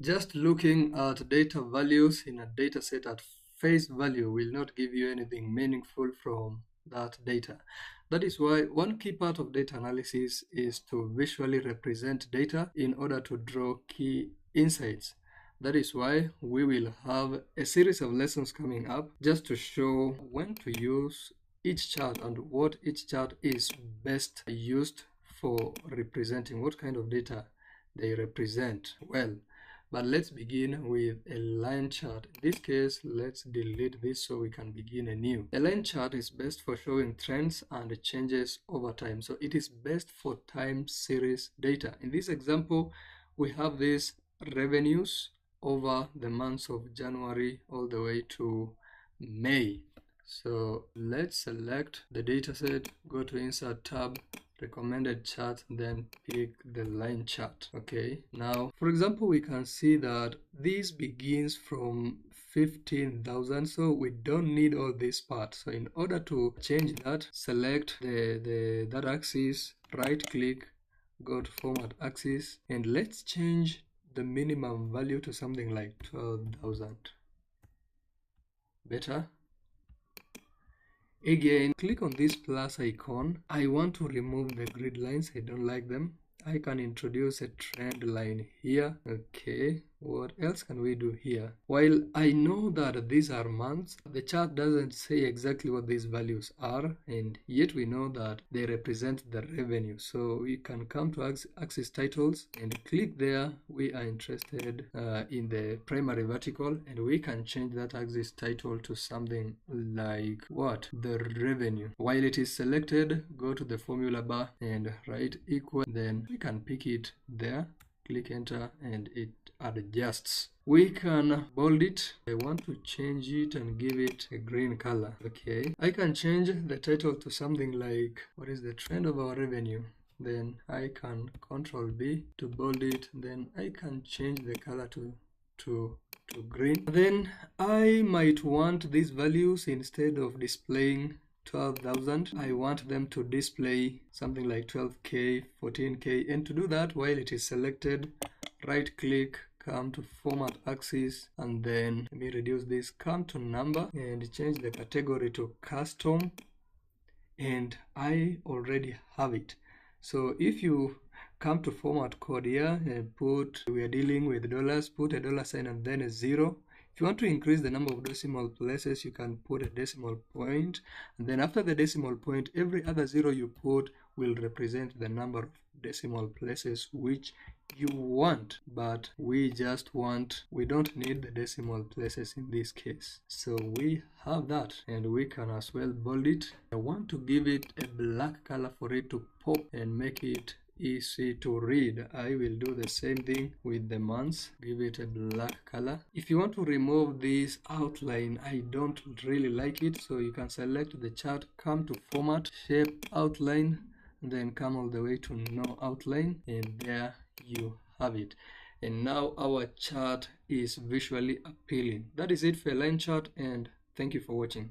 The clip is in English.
Just looking at data values in a data set at face value will not give you anything meaningful from that data. That is why one key part of data analysis is to visually represent data in order to draw key insights. That is why we will have a series of lessons coming up just to show when to use each chart and what each chart is best used for representing, what kind of data they represent well. But let's begin with a line chart. In this case, let's delete this so we can begin anew. A line chart is best for showing trends and changes over time. So it is best for time series data. In this example, we have these revenues over the months of January all the way to May. So let's select the data set, go to Insert tab, recommended chart, then pick the line chart. Okay, now for example, we can see that this begins from 15,000, so we don't need all this part. So in order to change that, select that axis, right click, go to format axis, and let's change the minimum value to something like 12,000. Better. Again, click on this plus icon. I want to remove the grid lines. I don't like them. I can introduce a trend line here. Okay, what else can we do here? While I know that these are months, the chart doesn't say exactly what these values are, and yet we know that they represent the revenue. So we can come to axis titles and click there. We are interested in the primary vertical, and we can change that axis title to something like what? The revenue. While it is selected, go to the formula bar and write equal, then we can pick it there, click enter, and it adjusts. We can bold it. I want to change it and give it a green color. Okay, I can change the title to something like, what is the trend of our revenue? Then I can Control B to bold it. Then I can change the color to green. Then I might want these values, instead of displaying 12,000, I want them to display something like 12K, 14K. And to do that, while it is selected, right click, come to format axis, and then let me reduce this, come to number and change the category to custom, and I already have it. So if you come to format code here and put, we are dealing with dollars, put a $sign and then a 0. If you want to increase the number of decimal places, you can put a decimal point, and then after the decimal point, every other 0 you put will represent the number of decimal places which you want. But we don't need the decimal places in this case. So we have that, and we can as well bold it. I want to give it a black color for it to pop and make it easy to read. I will do the same thing with the months, give it a black color. If you want to remove this outline, I don't really like it, so you can select the chart, come to format, shape, outline, then come all the way to no outline, and there you have it. And now our chart is visually appealing. That is it for a line chart, and thank you for watching.